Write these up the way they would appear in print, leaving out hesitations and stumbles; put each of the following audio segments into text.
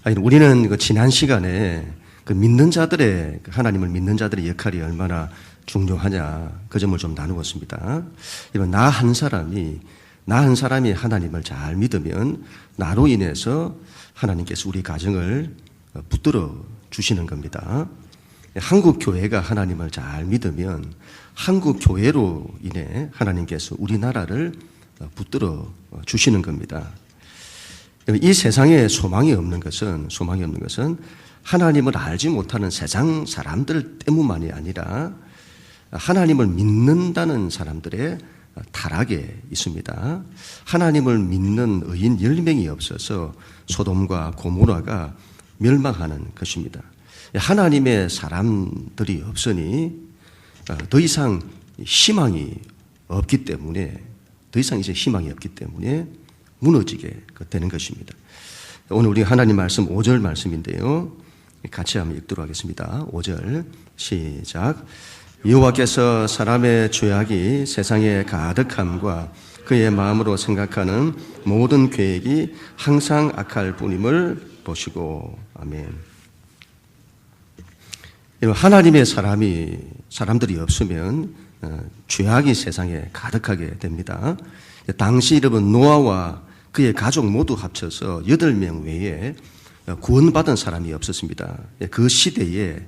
아니, 우리는 그 지난 시간에 그 믿는 자들의, 하나님을 믿는 자들의 역할이 얼마나 중요하냐, 그 점을 좀 나누었습니다. 이건 나 한 사람이 하나님을 잘 믿으면 나로 인해서 하나님께서 우리 가정을 붙들어 주시는 겁니다. 한국 교회가 하나님을 잘 믿으면 한국 교회로 인해 하나님께서 우리나라를 붙들어 주시는 겁니다. 이 세상에 소망이 없는 것은 하나님을 알지 못하는 세상 사람들 때문만이 아니라 하나님을 믿는다는 사람들의 타락에 있습니다. 하나님을 믿는 의인 10명이 없어서 소돔과 고모라가 멸망하는 것입니다. 하나님의 사람들이 없으니 더 이상 희망이 없기 때문에 무너지게 되는 것입니다. 오늘 우리 하나님 말씀 5절 말씀인데요. 같이 한번 읽도록 하겠습니다. 5절 시작. 여호와께서 사람의 죄악이 세상에 가득함과 그의 마음으로 생각하는 모든 계획이 항상 악할 뿐임을 보시고. 아멘. 하나님의 사람들이 없으면 죄악이 세상에 가득하게 됩니다. 당시 여러분 노아와 그의 가족 모두 합쳐서 8명 외에 구원받은 사람이 없었습니다. 그 시대에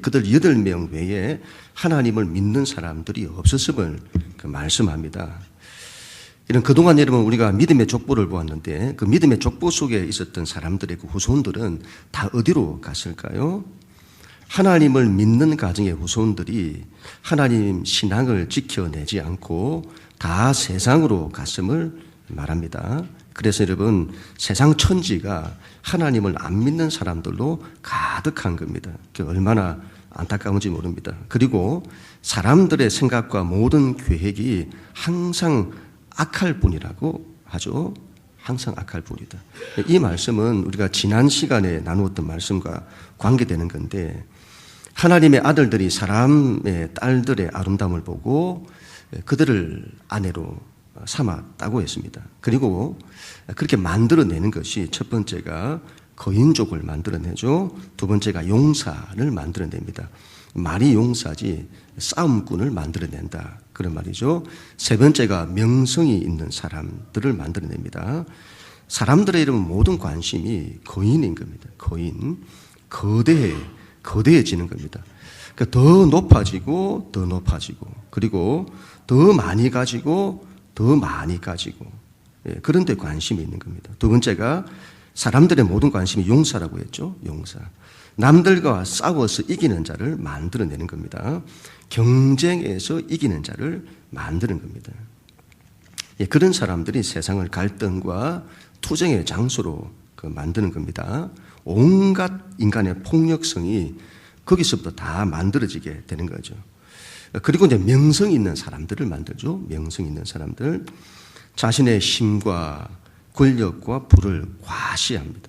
그들 8명 외에 하나님을 믿는 사람들이 없었음을 말씀합니다. 이런 그동안 여러분 우리가 믿음의 족보를 보았는데 그 믿음의 족보 속에 있었던 사람들의 그 후손들은 다 어디로 갔을까요? 하나님을 믿는 가정의 후손들이 하나님 신앙을 지켜내지 않고 다 세상으로 갔음을 말합니다. 그래서 여러분 세상 천지가 하나님을 안 믿는 사람들로 가득한 겁니다. 얼마나 안타까운지 모릅니다. 그리고 사람들의 생각과 모든 계획이 항상 악할 뿐이라고 하죠. 항상 악할 뿐이다. 이 말씀은 우리가 지난 시간에 나누었던 말씀과 관계되는 건데 하나님의 아들들이 사람의 딸들의 아름다움을 보고 그들을 아내로 삼았다고 했습니다. 그리고 그렇게 만들어내는 것이 첫 번째가 거인족을 만들어내죠. 두 번째가 용사를 만들어냅니다. 말이 용사지 싸움꾼을 만들어낸다. 그런 말이죠. 세 번째가 명성이 있는 사람들을 만들어냅니다. 사람들의 이런 모든 관심이 거인인 겁니다. 거인. 거대해지는 겁니다. 그러니까 더 높아지고 그리고 더 많이 가지고 그런 데 관심이 있는 겁니다. 두 번째가 사람들의 모든 관심이 용사라고 했죠. 용사. 남들과 싸워서 이기는 자를 만들어내는 겁니다. 경쟁에서 이기는 자를 만드는 겁니다. 그런 사람들이 세상을 갈등과 투쟁의 장소로 만드는 겁니다. 온갖 인간의 폭력성이 거기서부터 다 만들어지게 되는 거죠. 그리고 이제 명성 있는 사람들을 만들죠. 명성 있는 사람들. 자신의 힘과 권력과 부를 과시합니다.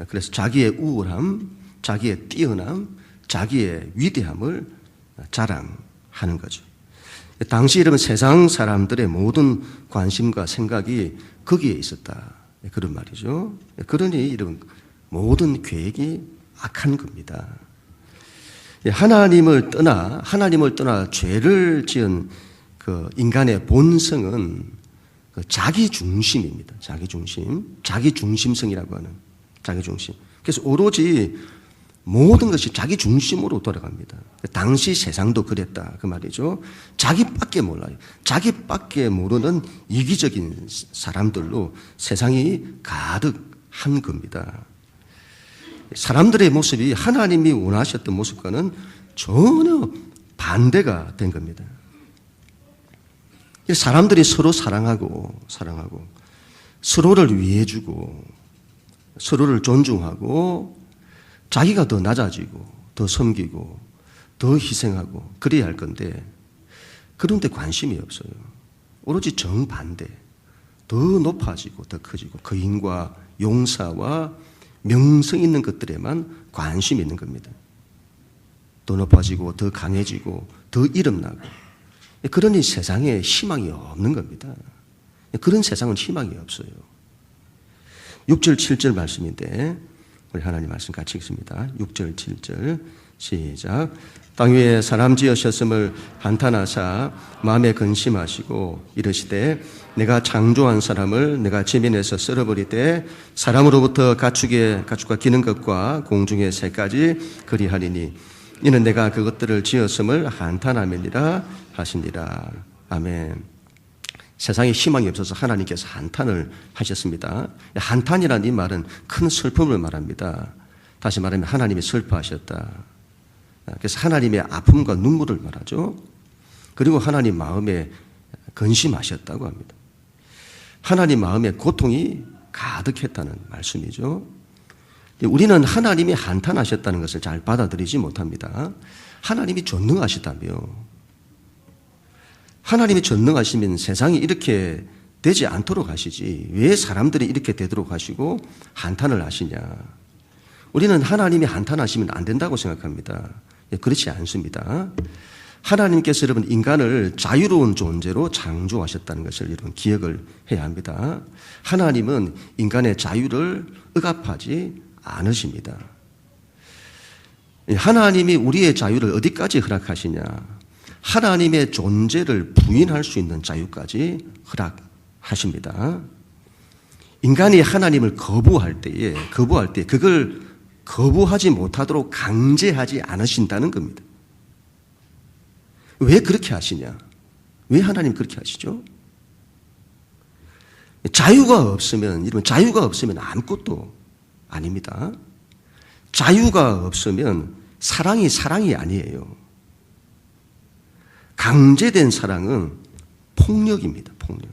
그래서 자기의 우월함, 자기의 뛰어남, 자기의 위대함을 자랑하는 거죠. 당시 여러분 세상 사람들의 모든 관심과 생각이 거기에 있었다. 그런 말이죠. 그러니 이런 모든 계획이 악한 겁니다. 하나님을 떠나 죄를 지은 그 인간의 본성은 그 자기중심입니다. 자기중심성이라고 하는 자기중심. 그래서 오로지 모든 것이 자기중심으로 돌아갑니다. 당시 세상도 그랬다. 그 말이죠. 자기밖에 몰라요. 자기밖에 모르는 이기적인 사람들로 세상이 가득한 겁니다. 사람들의 모습이 하나님이 원하셨던 모습과는 전혀 반대가 된 겁니다. 사람들이 서로 사랑하고 서로를 위해주고 서로를 존중하고 자기가 더 낮아지고 더 섬기고 더 희생하고 그래야 할 건데 그런 데 관심이 없어요. 오로지 정반대. 더 높아지고 더 커지고 거인과 용사와 명성 있는 것들에만 관심이 있는 겁니다. 더 높아지고 더 강해지고 더 이름나고 그러니 세상에 희망이 없는 겁니다. 그런 세상은 희망이 없어요. 6절 7절 말씀인데 우리 하나님 말씀 같이 읽습니다. 6절 7절 시작. 땅 위에 사람 지으셨음을 한탄하사 마음에 근심하시고 이르시되 내가 창조한 사람을 내가 지면에서 썰어버리되 사람으로부터 가축과 기는 것과 공중의 새까지 그리하리니 이는 내가 그것들을 지었음을 한탄하면이라 하시니라. 아멘. 세상에 희망이 없어서 하나님께서 한탄을 하셨습니다. 한탄이라는 이 말은 큰 슬픔을 말합니다. 다시 말하면 하나님이 슬퍼하셨다. 그래서 하나님의 아픔과 눈물을 말하죠. 그리고 하나님 마음에 근심하셨다고 합니다. 하나님 마음에 고통이 가득했다는 말씀이죠. 우리는 하나님이 한탄하셨다는 것을 잘 받아들이지 못합니다. 하나님이 전능하시다며. 하나님이 전능하시면 세상이 이렇게 되지 않도록 하시지 왜 사람들이 이렇게 되도록 하시고 한탄을 하시냐. 우리는 하나님이 한탄하시면 안 된다고 생각합니다. 그렇지 않습니다. 하나님께서 여러분 인간을 자유로운 존재로 창조하셨다는 것을 여러분 기억을 해야 합니다. 하나님은 인간의 자유를 억압하지 않으십니다. 하나님이 우리의 자유를 어디까지 허락하시냐? 하나님의 존재를 부인할 수 있는 자유까지 허락하십니다. 인간이 하나님을 거부할 때 그걸 거부하지 못하도록 강제하지 않으신다는 겁니다. 왜 그렇게 하시냐? 왜 하나님 그렇게 하시죠? 자유가 없으면 아무것도 아닙니다. 자유가 없으면 사랑이 아니에요. 강제된 사랑은 폭력입니다. 폭력.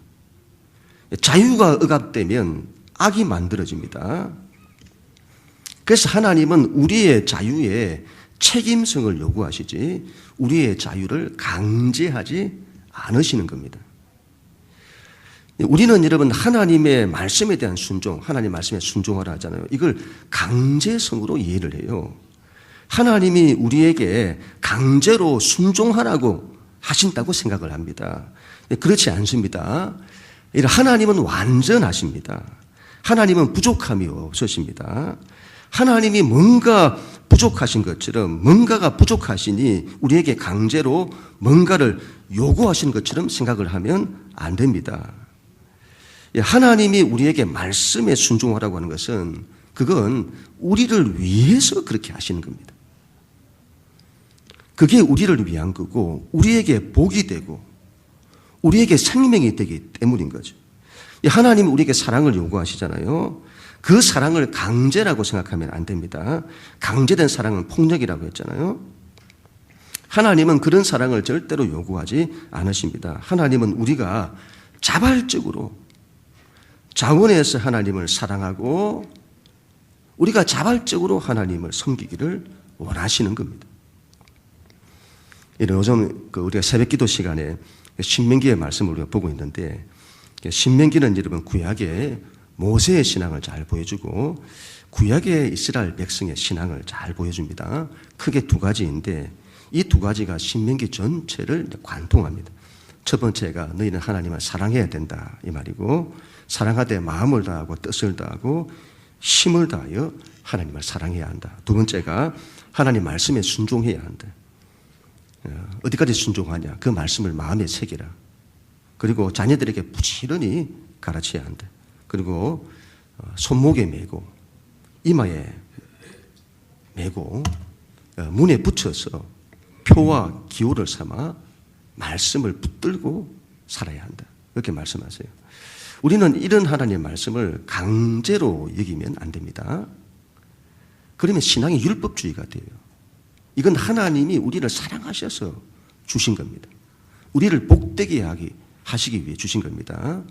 자유가 억압되면 악이 만들어집니다. 그래서 하나님은 우리의 자유에 책임성을 요구하시지 우리의 자유를 강제하지 않으시는 겁니다. 우리는 여러분 하나님의 말씀에 대한 순종, 하나님 말씀에 순종하라 하잖아요. 이걸 강제성으로 이해를 해요. 하나님이 우리에게 강제로 순종하라고 하신다고 생각을 합니다. 그렇지 않습니다. 하나님은 완전하십니다. 하나님은 부족함이 없으십니다. 하나님이 뭔가 부족하신 것처럼 뭔가가 부족하시니 우리에게 강제로 뭔가를 요구하신 것처럼 생각을 하면 안 됩니다. 하나님이 우리에게 말씀에 순종하라고 하는 것은 그건 우리를 위해서 그렇게 하시는 겁니다. 그게 우리를 위한 거고 우리에게 복이 되고 우리에게 생명이 되기 때문인 거죠. 하나님은 우리에게 사랑을 요구하시잖아요. 그 사랑을 강제라고 생각하면 안 됩니다. 강제된 사랑은 폭력이라고 했잖아요. 하나님은 그런 사랑을 절대로 요구하지 않으십니다. 하나님은 우리가 자발적으로 자원해서 하나님을 사랑하고 우리가 자발적으로 하나님을 섬기기를 원하시는 겁니다. 요즘 우리가 새벽기도 시간에 신명기의 말씀을 우리가 보고 있는데 신명기는 여러분 구약의 모세의 신앙을 잘 보여주고 구약의 이스라엘 백성의 신앙을 잘 보여줍니다. 크게 두 가지인데 이 두 가지가 신명기 전체를 관통합니다. 첫 번째가 너희는 하나님을 사랑해야 된다 이 말이고 사랑하되 마음을 다하고 뜻을 다하고 힘을 다하여 하나님을 사랑해야 한다. 두 번째가 하나님 말씀에 순종해야 한다. 어디까지 순종하냐? 그 말씀을 마음에 새기라. 그리고 자녀들에게 부지런히 가르쳐야 한다. 그리고 손목에 메고 이마에 메고 문에 붙여서 표와 기호를 삼아 말씀을 붙들고 살아야 한다. 이렇게 말씀하세요. 우리는 이런 하나님의 말씀을 강제로 여기면 안 됩니다. 그러면 신앙이 율법주의가 돼요. 이건 하나님이 우리를 사랑하셔서 주신 겁니다. 우리를 복되게 하시기 위해 주신 겁니다.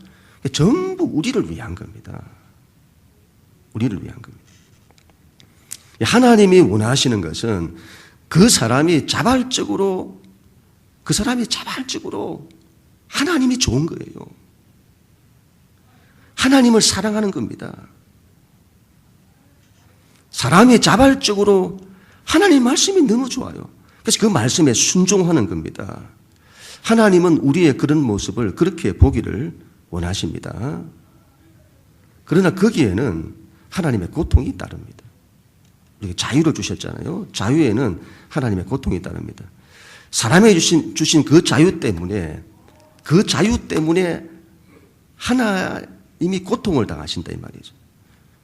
전부 우리를 위한 겁니다. 우리를 위한 겁니다. 하나님이 원하시는 것은 그 사람이 자발적으로 하나님이 좋은 거예요. 하나님을 사랑하는 겁니다. 사람이 자발적으로 하나님 말씀이 너무 좋아요. 그래서 그 말씀에 순종하는 겁니다. 하나님은 우리의 그런 모습을 그렇게 보기를 원하십니다. 그러나 거기에는 하나님의 고통이 따릅니다. 우리에게 자유를 주셨잖아요. 자유에는 하나님의 고통이 따릅니다. 사람에게 주신 그 자유 때문에 하나님이 고통을 당하신다 이 말이죠.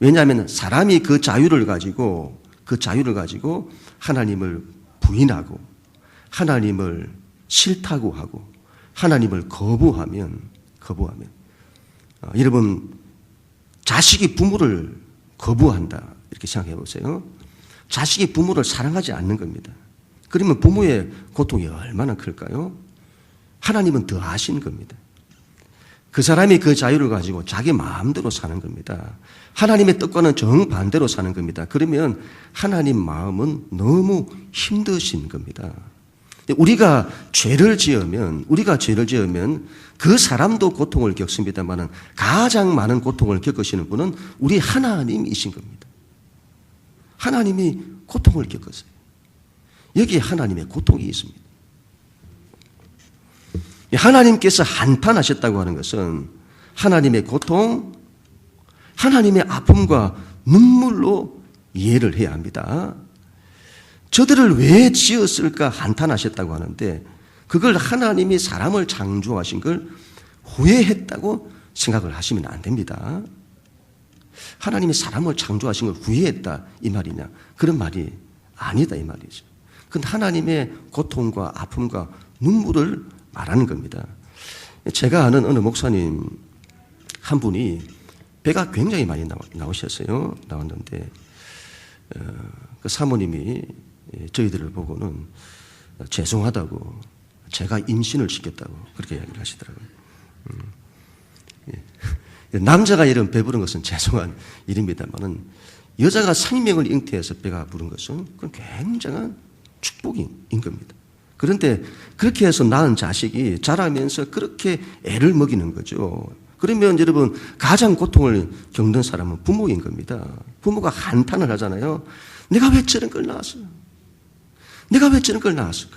왜냐하면 사람이 그 자유를 가지고 하나님을 부인하고 하나님을 싫다고 하고 하나님을 거부하면 여러분 자식이 부모를 거부한다 이렇게 생각해 보세요. 자식이 부모를 사랑하지 않는 겁니다. 그러면 부모의 고통이 얼마나 클까요? 하나님은 더 아신 겁니다. 그 사람이 그 자유를 가지고 자기 마음대로 사는 겁니다. 하나님의 뜻과는 정반대로 사는 겁니다. 그러면 하나님 마음은 너무 힘드신 겁니다. 우리가 죄를 지으면 그 사람도 고통을 겪습니다만 가장 많은 고통을 겪으시는 분은 우리 하나님이신 겁니다. 하나님이 고통을 겪었어요. 여기에 하나님의 고통이 있습니다. 하나님께서 한탄하셨다고 하는 것은 하나님의 고통, 하나님의 아픔과 눈물로 이해를 해야 합니다. 저들을 왜 지었을까 한탄하셨다고 하는데 그걸 하나님이 사람을 창조하신 걸 후회했다고 생각을 하시면 안 됩니다. 하나님이 사람을 창조하신 걸 후회했다 이 말이냐? 그런 말이 아니다 이 말이죠. 그건 하나님의 고통과 아픔과 눈물을 말하는 겁니다. 제가 아는 어느 목사님 한 분이 배가 굉장히 많이 나왔는데 그 사모님이 저희들을 보고는 죄송하다고 제가 임신을 시켰다고 그렇게 이야기를 하시더라고요. 남자가 이런 배부른 것은 죄송한 일입니다만은 여자가 생명을 잉태해서 배가 부른 것은 그건 굉장한 축복인 겁니다. 그런데 그렇게 해서 낳은 자식이 자라면서 그렇게 애를 먹이는 거죠. 그러면 여러분 가장 고통을 겪는 사람은 부모인 겁니다. 부모가 한탄을 하잖아요. 내가 왜 저런 걸 낳았어? 내가 왜 저런 걸 낳았을까?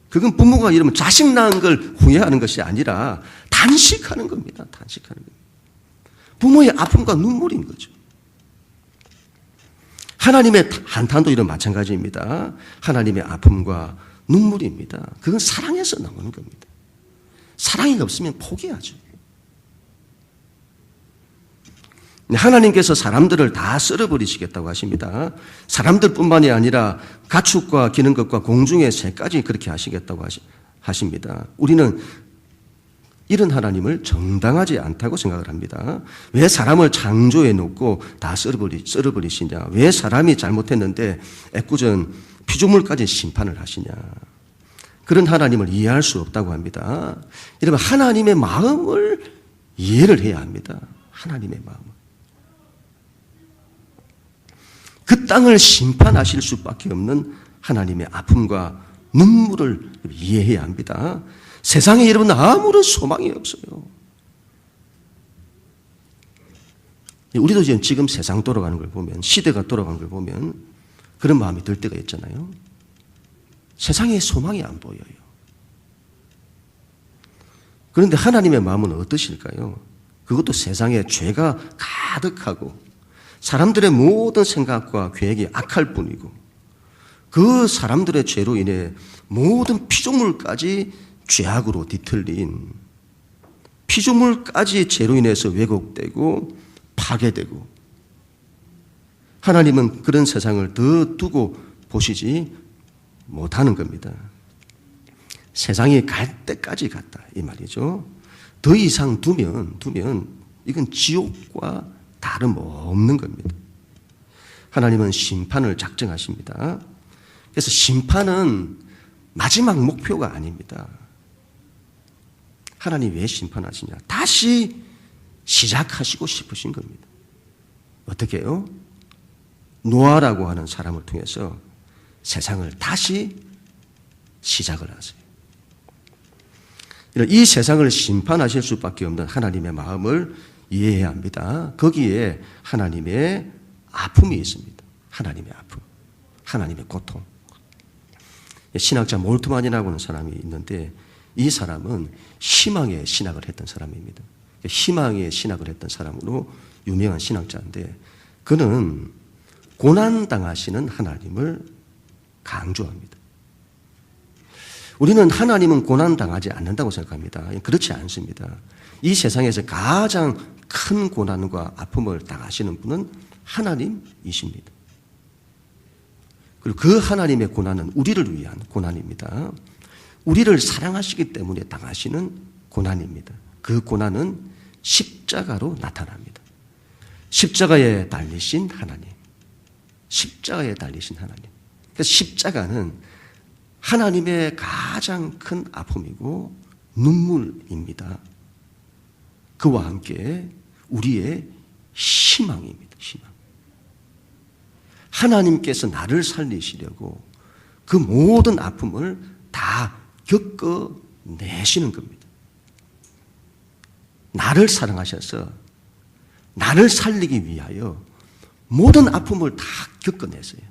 그건 부모가 이러면 자식 낳은 걸 후회하는 것이 아니라 단식하는 겁니다. 단식하는 겁니다. 부모의 아픔과 눈물인 거죠. 하나님의 한탄도 이런 마찬가지입니다. 하나님의 아픔과 눈물입니다. 그건 사랑에서 나오는 겁니다. 사랑이 없으면 포기하죠. 하나님께서 사람들을 다 썰어버리시겠다고 하십니다. 사람들뿐만이 아니라 가축과 기는 것과 공중의 새까지 그렇게 하시겠다고 하십니다. 우리는 이런 하나님을 정당하지 않다고 생각을 합니다. 왜 사람을 창조해 놓고 다 썰어버리시냐? 왜 사람이 잘못했는데 애꿎은 피조물까지 심판을 하시냐? 그런 하나님을 이해할 수 없다고 합니다. 여러분 하나님의 마음을 이해를 해야 합니다. 하나님의 마음을. 그 땅을 심판하실 수밖에 없는 하나님의 아픔과 눈물을 이해해야 합니다. 세상에 여러분 아무런 소망이 없어요. 우리도 지금 세상 돌아가는 걸 보면, 시대가 돌아가는 걸 보면 그런 마음이 들 때가 있잖아요. 세상에 소망이 안 보여요. 그런데 하나님의 마음은 어떠실까요? 그것도 세상에 죄가 가득하고 사람들의 모든 생각과 계획이 악할 뿐이고 그 사람들의 죄로 인해 모든 피조물까지 죄악으로 뒤틀린 피조물까지 죄로 인해서 왜곡되고 파괴되고 하나님은 그런 세상을 더 두고 보시지 못하는 겁니다. 세상이 갈 때까지 갔다 이 말이죠. 더 이상 두면 이건 지옥과 다름없는 겁니다. 하나님은 심판을 작정하십니다. 그래서 심판은 마지막 목표가 아닙니다. 하나님 왜 심판하시냐? 다시 시작하시고 싶으신 겁니다. 어떻게 해요? 노아라고 하는 사람을 통해서 세상을 다시 시작을 하세요. 이 세상을 심판하실 수밖에 없는 하나님의 마음을 이해해야 합니다. 거기에 하나님의 아픔이 있습니다. 하나님의 아픔, 하나님의 고통. 신학자 몰트만이라고 하는 사람이 있는데 이 사람은 희망의 신학을 했던 사람입니다. 희망의 신학을 했던 사람으로 유명한 신학자인데 그는 고난당하시는 하나님을 강조합니다. 우리는 하나님은 고난당하지 않는다고 생각합니다. 그렇지 않습니다. 이 세상에서 가장 큰 고난과 아픔을 당하시는 분은 하나님이십니다. 그리고 그 하나님의 고난은 우리를 위한 고난입니다. 우리를 사랑하시기 때문에 당하시는 고난입니다. 그 고난은 십자가로 나타납니다. 십자가에 달리신 하나님. 십자가에 달리신 하나님. 그래서 십자가는 하나님의 가장 큰 아픔이고 눈물입니다. 그와 함께 우리의 희망입니다. 희망. 하나님께서 나를 살리시려고 그 모든 아픔을 다 겪어내시는 겁니다. 나를 사랑하셔서 나를 살리기 위하여 모든 아픔을 다 겪어냈어요.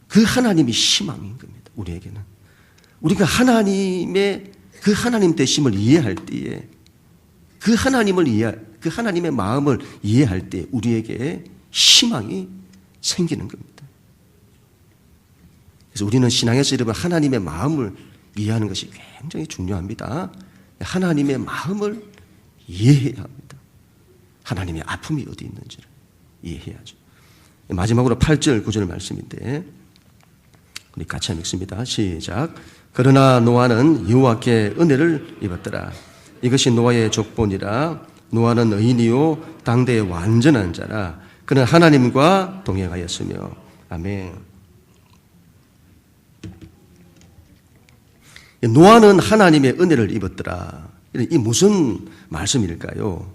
그 하나님이 희망인 겁니다. 우리에게는. 우리가 하나님의 그 하나님 되심을 이해할 때에 그 하나님의 마음을 이해할 때 우리에게 희망이 생기는 겁니다. 그래서 우리는 신앙에서 여러분 하나님의 마음을 이해하는 것이 굉장히 중요합니다. 하나님의 마음을 이해해야 합니다. 하나님의 아픔이 어디 있는지를 이해해야죠. 마지막으로 8절 9절 말씀인데 우리 같이 읽습니다. 시작. 그러나 노아는 여호와께 은혜를 입었더라. 이것이 노아의 족본이라. 노아는 의인이요 당대의 완전한 자라. 그는 하나님과 동행하였으며. 아멘. 노아는 하나님의 은혜를 입었더라. 이 무슨 말씀일까요?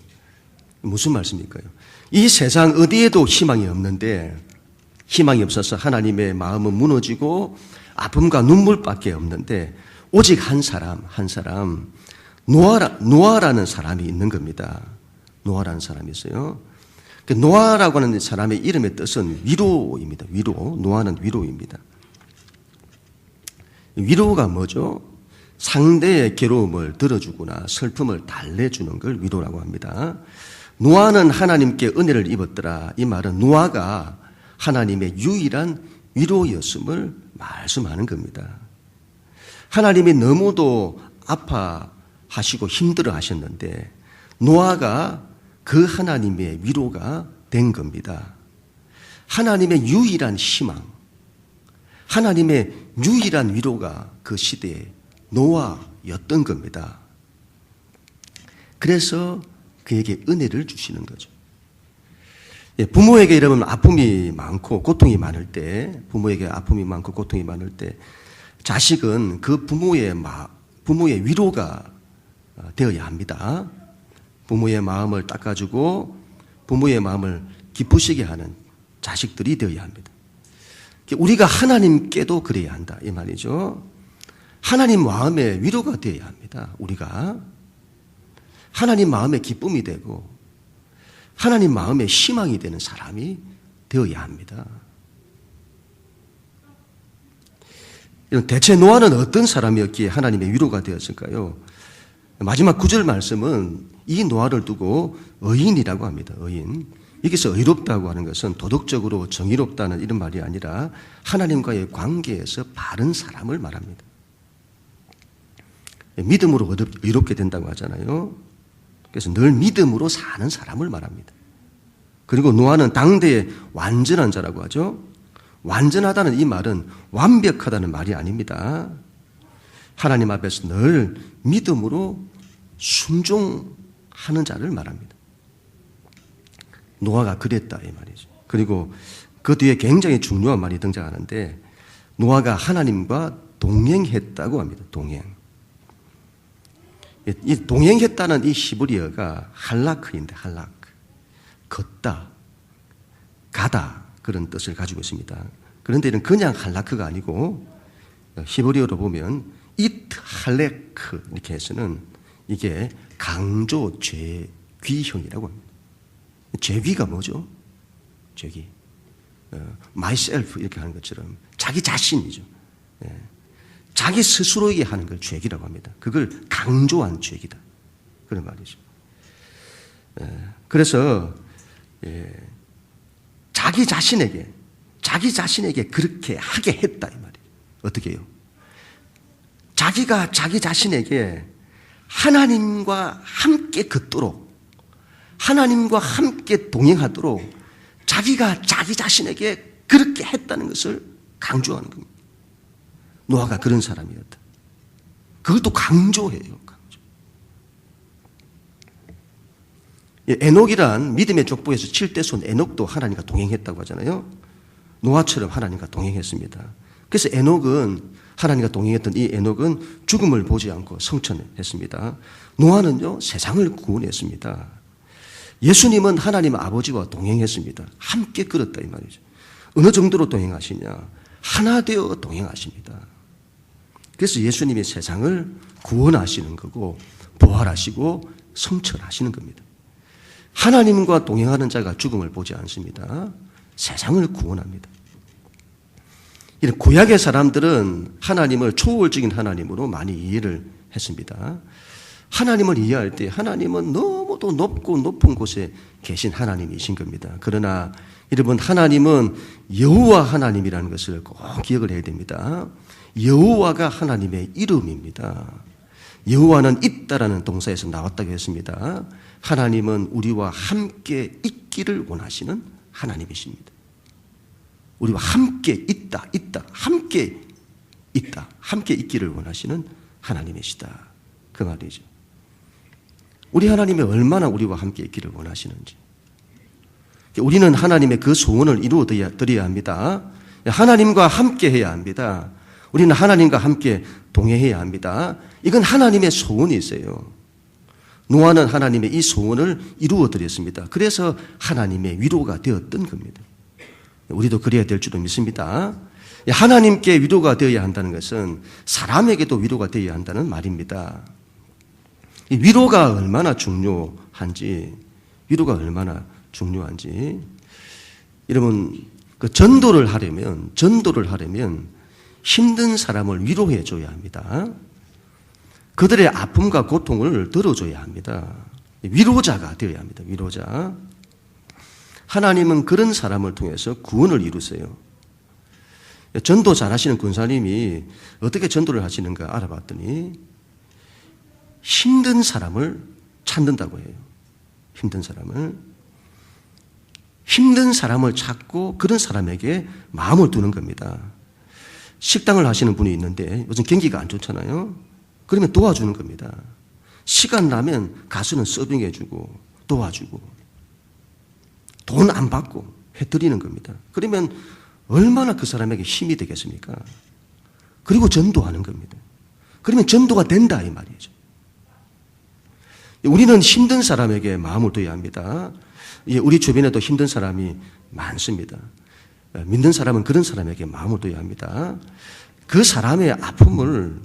무슨 말씀일까요? 이 세상 어디에도 희망이 없는데 희망이 없어서 하나님의 마음은 무너지고 아픔과 눈물밖에 없는데 오직 한 사람 노아라는 사람이 있는 겁니다. 노아라는 사람이 있어요. 노아라고 하는 사람의 이름의 뜻은 위로입니다. 위로. 노아는 위로입니다. 위로가 뭐죠? 상대의 괴로움을 들어주거나 슬픔을 달래주는 걸 위로라고 합니다. 노아는 하나님께 은혜를 입었더라. 이 말은 노아가 하나님의 유일한 위로였음을 말씀하는 겁니다. 하나님이 너무도 아파하시고 힘들어 하셨는데 노아가 그 하나님의 위로가 된 겁니다. 하나님의 유일한 희망, 하나님의 유일한 위로가 그 시대에 노아였던 겁니다. 그래서 그에게 은혜를 주시는 거죠. 부모에게 여러분 아픔이 많고 고통이 많을 때, 부모에게 아픔이 많고 고통이 많을 때 자식은 그 부모의 위로가 되어야 합니다. 부모의 마음을 닦아주고 부모의 마음을 기쁘시게 하는 자식들이 되어야 합니다. 우리가 하나님께도 그래야 한다 이 말이죠. 하나님 마음에 위로가 되어야 합니다. 우리가 하나님 마음에 기쁨이 되고 하나님 마음에 희망이 되는 사람이 되어야 합니다. 대체 노아는 어떤 사람이었기에 하나님의 위로가 되었을까요? 마지막 9절 말씀은 이 노아를 두고 의인이라고 합니다. 의인. 여기서 의롭다고 하는 것은 도덕적으로 정의롭다는 이런 말이 아니라 하나님과의 관계에서 바른 사람을 말합니다. 믿음으로 의롭게 된다고 하잖아요. 그래서 늘 믿음으로 사는 사람을 말합니다. 그리고 노아는 당대의 완전한 자라고 하죠. 완전하다는 이 말은 완벽하다는 말이 아닙니다. 하나님 앞에서 늘 믿음으로 순종하는 자를 말합니다. 노아가 그랬다 이 말이죠. 그리고 그 뒤에 굉장히 중요한 말이 등장하는데 노아가 하나님과 동행했다고 합니다. 동행. 이 동행했다는 이 히브리어가 할라크인데 할라크. 걷다, 가다 그런 뜻을 가지고 있습니다. 그런데 이는 그냥 할라크가 아니고 히브리어로 보면 잇 할레크 이렇게 해서는 이게 강조 죄귀형이라고 합니다. 죄귀가 뭐죠? 죄귀. myself 이렇게 하는 것처럼 자기 자신이죠. 자기 스스로에게 하는 걸 죄기라고 합니다. 그걸 강조한 죄기다. 그런 말이죠. 그래서 자기 자신에게 그렇게 하게 했다 이 말이에요. 어떻게 해요? 자기가 자기 자신에게 하나님과 함께 걷도록, 하나님과 함께 동행하도록 자기가 자기 자신에게 그렇게 했다는 것을 강조하는 겁니다. 노아가 그런 사람이었다. 그것도 강조해요. 강조. 에녹이란 믿음의 족보에서 7대 손 에녹도 하나님과 동행했다고 하잖아요. 노아처럼 하나님과 동행했습니다. 그래서 에녹은 하나님과 동행했던 이 에녹은 죽음을 보지 않고 성천했습니다. 노아는요, 세상을 구원했습니다. 예수님은 하나님 아버지와 동행했습니다. 함께 걸었다 이 말이죠. 어느 정도로 동행하시냐? 하나 되어 동행하십니다. 그래서 예수님이 세상을 구원하시는 거고 부활하시고 성천하시는 겁니다. 하나님과 동행하는 자가 죽음을 보지 않습니다. 세상을 구원합니다. 이런 구약의 사람들은 하나님을 초월적인 하나님으로 많이 이해를 했습니다. 하나님을 이해할 때 하나님은 너무도 높고 높은 곳에 계신 하나님이신 겁니다. 그러나 여러분, 하나님은 여호와 하나님이라는 것을 꼭 기억을 해야 됩니다. 여호와가 하나님의 이름입니다. 여호와는 있다라는 동사에서 나왔다고 했습니다. 하나님은 우리와 함께 있기를 원하시는 하나님이십니다. 우리와 함께 함께 있기를 원하시는 하나님이시다. 그 말이죠. 우리 하나님이 얼마나 우리와 함께 있기를 원하시는지. 우리는 하나님의 그 소원을 이루어 드려야 합니다. 하나님과 함께 해야 합니다. 우리는 하나님과 함께 동행해야 합니다. 이건 하나님의 소원이 있어요. 노아는 하나님의 이 소원을 이루어 드렸습니다. 그래서 하나님의 위로가 되었던 겁니다. 우리도 그래야 될 줄로 믿습니다. 하나님께 위로가 되어야 한다는 것은 사람에게도 위로가 되어야 한다는 말입니다. 이 위로가 얼마나 중요한지, 여러분, 그 전도를 하려면 힘든 사람을 위로해 줘야 합니다. 그들의 아픔과 고통을 들어줘야 합니다. 위로자가 되어야 합니다. 위로자. 하나님은 그런 사람을 통해서 구원을 이루세요. 전도 잘하시는 군사님이 어떻게 전도를 하시는가 알아봤더니 힘든 사람을 찾는다고 해요. 힘든 사람을 찾고 그런 사람에게 마음을 두는 겁니다. 식당을 하시는 분이 있는데 요즘 경기가 안 좋잖아요. 그러면 도와주는 겁니다. 시간 나면 가수는 서빙해주고 도와주고 돈 안 받고 해드리는 겁니다. 그러면 얼마나 그 사람에게 힘이 되겠습니까? 그리고 전도하는 겁니다. 그러면 전도가 된다 이 말이죠. 우리는 힘든 사람에게 마음을 둬야 합니다. 우리 주변에도 힘든 사람이 많습니다. 믿는 사람은 그런 사람에게 마음을 둬야 합니다. 그 사람의 아픔을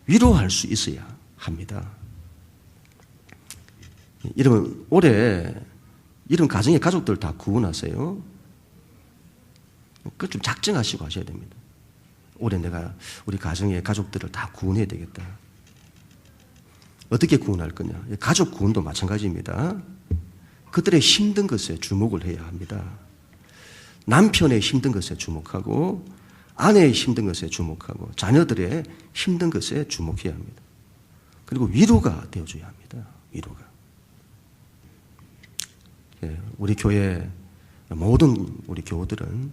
위로할 수 있어야 합니다. 여러분, 올해 이런 가정의 가족들 다 구원하세요. 그걸 좀 작정하시고 하셔야 됩니다. 올해 내가 우리 가정의 가족들을 다 구원해야 되겠다. 어떻게 구원할 거냐? 가족 구원도 마찬가지입니다. 그들의 힘든 것에 주목을 해야 합니다. 남편의 힘든 것에 주목하고 아내의 힘든 것에 주목하고 자녀들의 힘든 것에 주목해야 합니다. 그리고 위로가 되어줘야 합니다. 위로가. 우리 교회 모든 우리 교우들은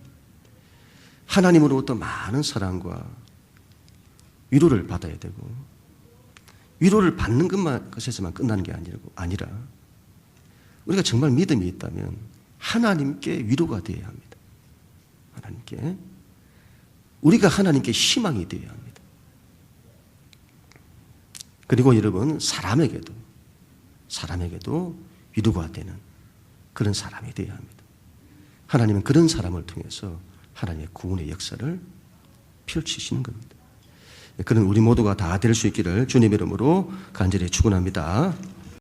하나님으로부터 많은 사랑과 위로를 받아야 되고 위로를 받는 것에서만 끝나는 게 아니라 우리가 정말 믿음이 있다면 하나님께 위로가 되어야 합니다. 하나님께. 우리가 하나님께 희망이 되어야 합니다. 그리고 여러분, 사람에게도 위로가 되는 그런 사람이 되어야 합니다. 하나님은 그런 사람을 통해서 하나님의 구원의 역사를 펼치시는 겁니다. 그런 우리 모두가 다 될 수 있기를 주님의 이름으로 간절히 축원합니다.